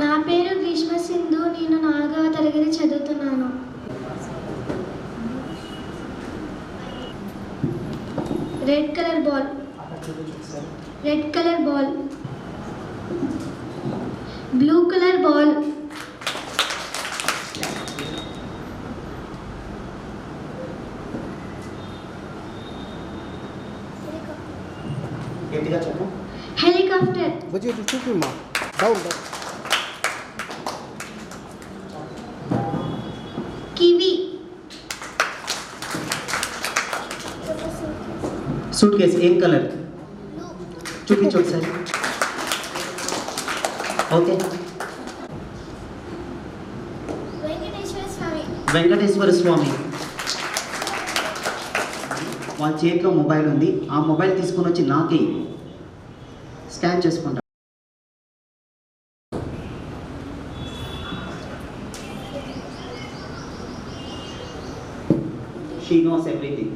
నా పేరు గ్రీష్మ సింధు. నేను 4వ తరగతి చదువుతున్నాను. Red colour ball. Red colour ball. Blue colour ball. గట్టిగా చెప్పు. హెలికాప్టర్. చూపిమ్మా. డౌన్ కివి. సూట్ కేసు ఏం కలర్? చూపించు ఒకసారి. ఓకే. వెంకటేశ్వర స్వామి. వాళ్ళ చేతిలో మొబైల్ ఉంది. ఆ మొబైల్ తీసుకొని వచ్చి నాకే స్కాన్ చేసుకుంటా. She knows everything.